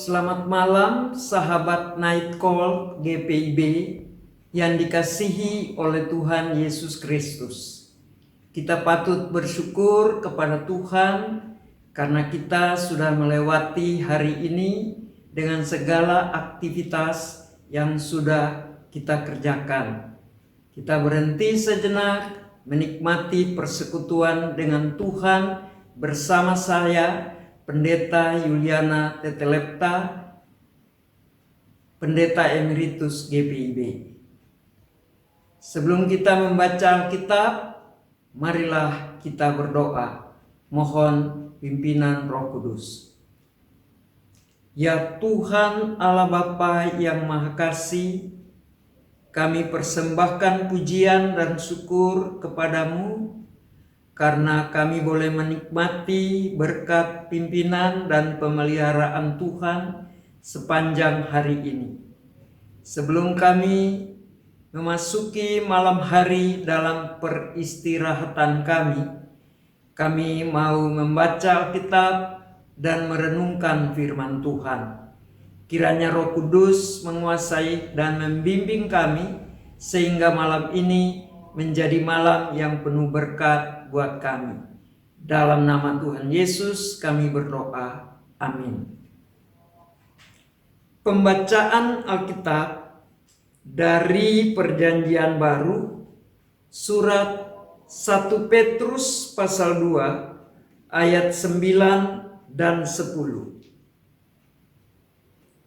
Selamat malam sahabat Night Call GPIB yang dikasihi oleh Tuhan Yesus Kristus. Kita patut bersyukur kepada Tuhan karena kita sudah melewati hari ini dengan segala aktivitas yang sudah kita kerjakan. Kita berhenti sejenak menikmati persekutuan dengan Tuhan bersama saya, Pendeta Yuliana Tetelepta, Pendeta Emeritus GPIB. Sebelum kita membaca Alkitab, marilah kita berdoa, mohon pimpinan Roh Kudus. Ya Tuhan Allah Bapa yang Maha Kasih, kami persembahkan pujian dan syukur kepadamu karena kami boleh menikmati berkat pimpinan dan pemeliharaan Tuhan sepanjang hari ini. Sebelum kami memasuki malam hari dalam peristirahatan kami mau membaca Alkitab dan merenungkan firman Tuhan. Kiranya Roh Kudus menguasai dan membimbing kami sehingga malam ini menjadi malam yang penuh berkat buat kami. Dalam nama Tuhan Yesus kami berdoa. Amin. Pembacaan Alkitab dari Perjanjian Baru, surat 1 Petrus pasal 2 ayat 9 dan 10.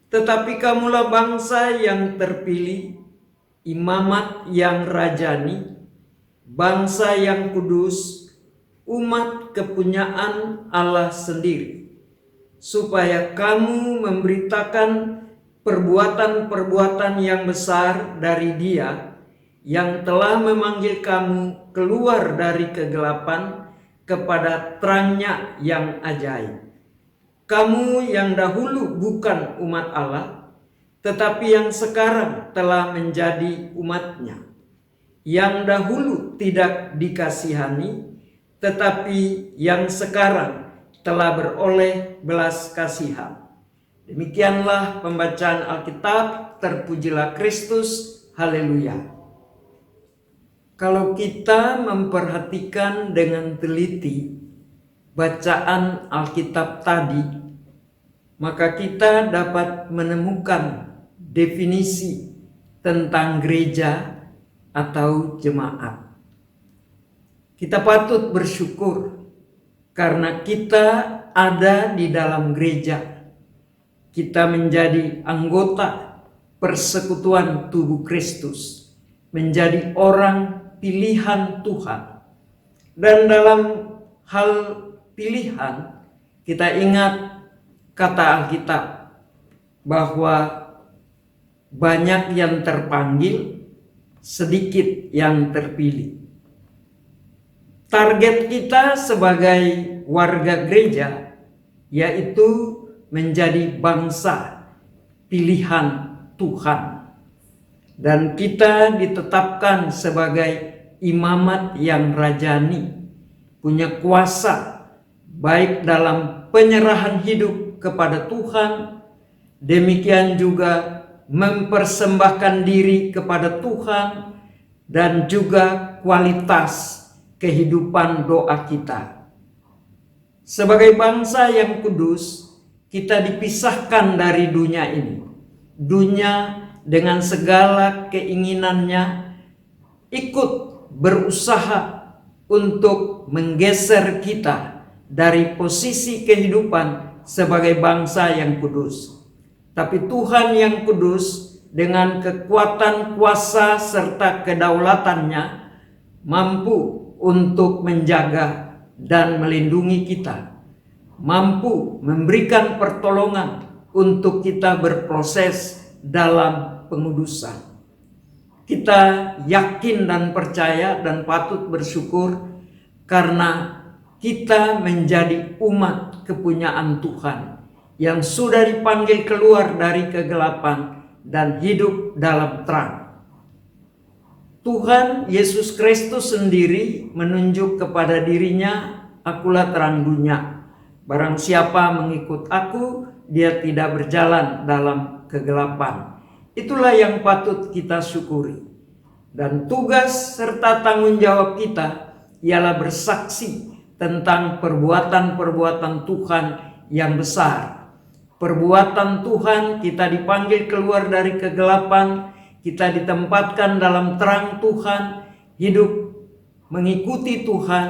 Tetapi kamulah bangsa yang terpilih, imamat yang rajani, bangsa yang kudus, umat kepunyaan Allah sendiri, supaya kamu memberitakan perbuatan-perbuatan yang besar dari Dia yang telah memanggil kamu keluar dari kegelapan kepada terangnya yang ajaib. Kamu yang dahulu bukan umat Allah, tetapi yang sekarang telah menjadi umat-Nya. Yang dahulu tidak dikasihani, tetapi yang sekarang telah beroleh belas kasihan. Demikianlah pembacaan Alkitab, terpujilah Kristus, haleluya. Kalau kita memperhatikan dengan teliti bacaan Alkitab tadi, maka kita dapat menemukan definisi tentang gereja atau jemaat. Kita patut bersyukur karena kita ada di dalam gereja. Kita menjadi anggota persekutuan tubuh Kristus, menjadi orang pilihan Tuhan. Dan dalam hal pilihan, kita ingat kata Alkitab bahwa banyak yang terpanggil, sedikit yang terpilih. Target kita sebagai warga gereja yaitu menjadi bangsa pilihan Tuhan. Dan kita ditetapkan sebagai imamat yang rajani, punya kuasa baik dalam penyerahan hidup kepada Tuhan, demikian juga mempersembahkan diri kepada Tuhan, dan juga kualitas kehidupan doa kita. Sebagai bangsa yang kudus, kita dipisahkan dari dunia ini. Dunia dengan segala keinginannya ikut berusaha untuk menggeser kita dari posisi kehidupan sebagai bangsa yang kudus. Tapi Tuhan yang kudus dengan kekuatan kuasa serta kedaulatannya mampu untuk menjaga dan melindungi kita, mampu memberikan pertolongan untuk kita berproses dalam pengudusan. Kita yakin dan percaya dan patut bersyukur karena kita menjadi umat kepunyaan Tuhan yang sudah dipanggil keluar dari kegelapan dan hidup dalam terang. Tuhan Yesus Kristus sendiri menunjuk kepada dirinya, akulah terang dunia. Barang siapa mengikut aku, dia tidak berjalan dalam kegelapan. Itulah yang patut kita syukuri. Dan tugas serta tanggung jawab kita ialah bersaksi tentang perbuatan-perbuatan Tuhan yang besar. Perbuatan Tuhan, kita dipanggil keluar dari kegelapan, kita ditempatkan dalam terang Tuhan, hidup mengikuti Tuhan,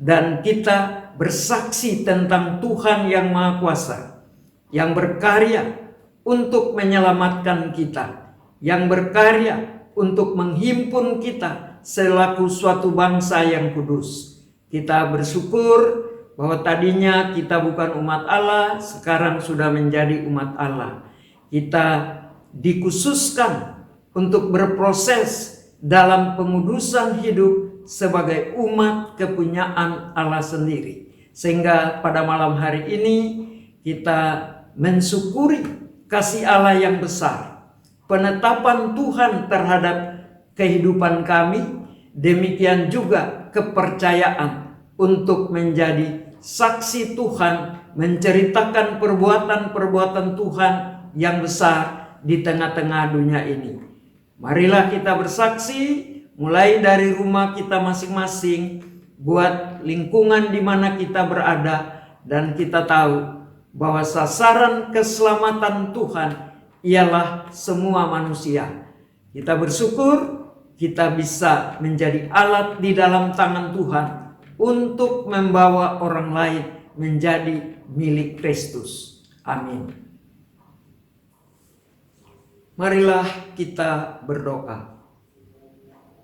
dan kita bersaksi tentang Tuhan yang Maha Kuasa, yang berkarya untuk menyelamatkan kita, yang berkarya untuk menghimpun kita selaku suatu bangsa yang kudus. Kita bersyukur bahwa tadinya kita bukan umat Allah, sekarang sudah menjadi umat Allah. Kita dikhususkan untuk berproses dalam pengudusan hidup sebagai umat kepunyaan Allah sendiri. Sehingga pada malam hari ini kita mensyukuri kasih Allah yang besar, penetapan Tuhan terhadap kehidupan kami, demikian juga kepercayaan untuk menjadi saksi Tuhan, menceritakan perbuatan-perbuatan Tuhan yang besar di tengah-tengah dunia ini. Marilah kita bersaksi mulai dari rumah kita masing-masing, buat lingkungan di mana kita berada, dan kita tahu bahwa sasaran keselamatan Tuhan ialah semua manusia. Kita bersyukur kita bisa menjadi alat di dalam tangan Tuhan untuk membawa orang lain menjadi milik Kristus. Amin. Marilah kita berdoa.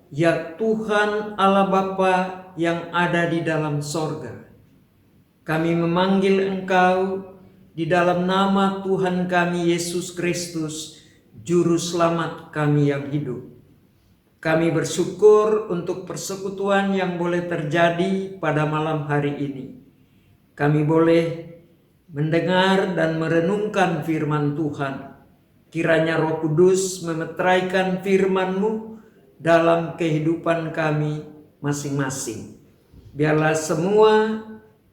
Ya Tuhan Allah Bapa yang ada di dalam sorga, kami memanggil Engkau di dalam nama Tuhan kami Yesus Kristus, Juru Selamat kami yang hidup. Kami bersyukur untuk persekutuan yang boleh terjadi pada malam hari ini. Kami boleh mendengar dan merenungkan firman Tuhan. Kiranya Roh Kudus memeteraikan firman-Mu dalam kehidupan kami masing-masing. Biarlah semua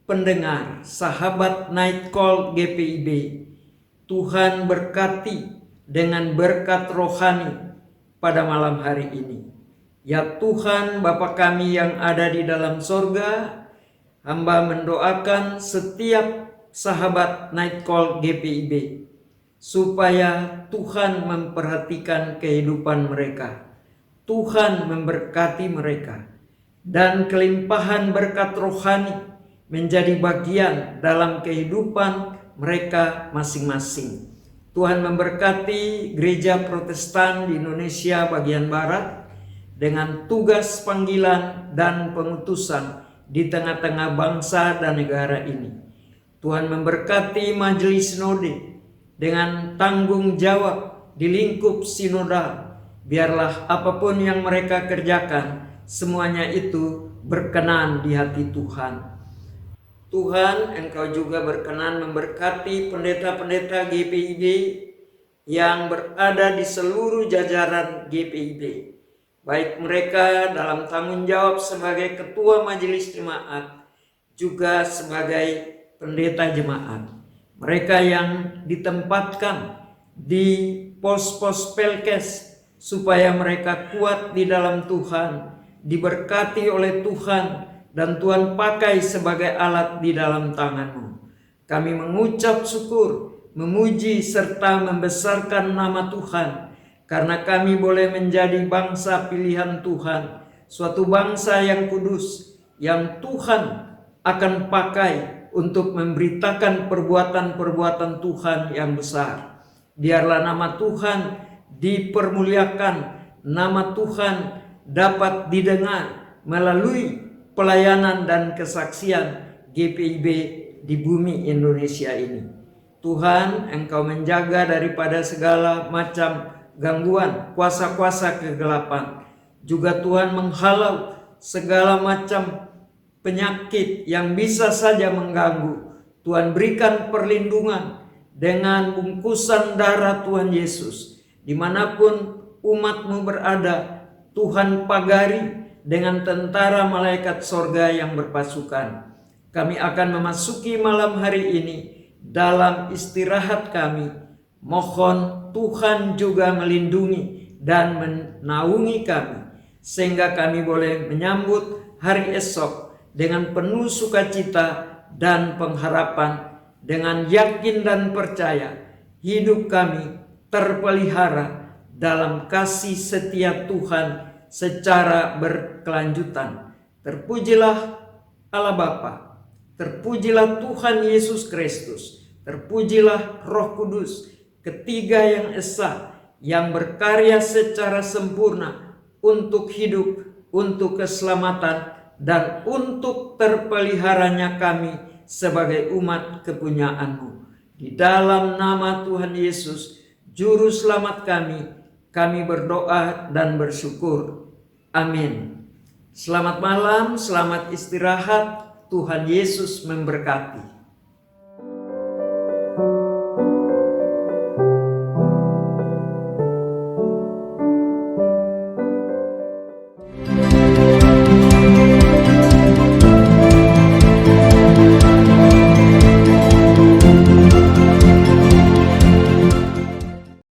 pendengar, sahabat Night Call GPIB, Tuhan berkati dengan berkat rohani pada malam hari ini. Ya Tuhan Bapa kami yang ada di dalam sorga, hamba mendoakan setiap sahabat Night Call GPIB supaya Tuhan memperhatikan kehidupan mereka, Tuhan memberkati mereka, dan kelimpahan berkat rohani menjadi bagian dalam kehidupan mereka masing-masing. Tuhan memberkati gereja Protestan di Indonesia bagian Barat dengan tugas panggilan dan pengutusan di tengah-tengah bangsa dan negara ini. Tuhan memberkati majelis sinode dengan tanggung jawab di lingkup sinodal. Biarlah apapun yang mereka kerjakan, semuanya itu berkenan di hati Tuhan. Tuhan, Engkau juga berkenan memberkati pendeta-pendeta GPIB yang berada di seluruh jajaran GPIB. Baik mereka dalam tanggung jawab sebagai ketua majelis jemaat, juga sebagai pendeta jemaat. Mereka yang ditempatkan di pos-pos pelkes supaya mereka kuat di dalam Tuhan, diberkati oleh Tuhan, dan Tuhan pakai sebagai alat di dalam tangan-Mu. Kami mengucap syukur, memuji serta membesarkan nama Tuhan, karena kami boleh menjadi bangsa pilihan Tuhan, suatu bangsa yang kudus, yang Tuhan akan pakai untuk memberitakan perbuatan-perbuatan Tuhan yang besar. Biarlah nama Tuhan dipermuliakan, nama Tuhan dapat didengar melalui pelayanan dan kesaksian GPIB di bumi Indonesia ini. Tuhan, Engkau menjaga daripada segala macam gangguan, kuasa-kuasa kegelapan. Juga Tuhan menghalau segala macam penyakit yang bisa saja mengganggu. Tuhan berikan perlindungan dengan bungkusan darah Tuhan Yesus. Dimanapun umat-Mu berada, Tuhan pagari dengan tentara malaikat sorga yang berpasukan. Kami akan memasuki malam hari ini dalam istirahat kami. Mohon Tuhan juga melindungi dan menaungi kami, sehingga kami boleh menyambut hari esok dengan penuh sukacita dan pengharapan, dengan yakin dan percaya hidup kami terpelihara dalam kasih setia Tuhan secara berkelanjutan. Terpujilah Allah Bapa, terpujilah Tuhan Yesus Kristus, terpujilah Roh Kudus, ketiga yang esa, yang berkarya secara sempurna untuk hidup, untuk keselamatan, dan untuk terpeliharanya kami sebagai umat kepunyaan-Mu. Di dalam nama Tuhan Yesus, Juru Selamat kami berdoa dan bersyukur. Amin. Selamat malam, selamat istirahat. Tuhan Yesus memberkati.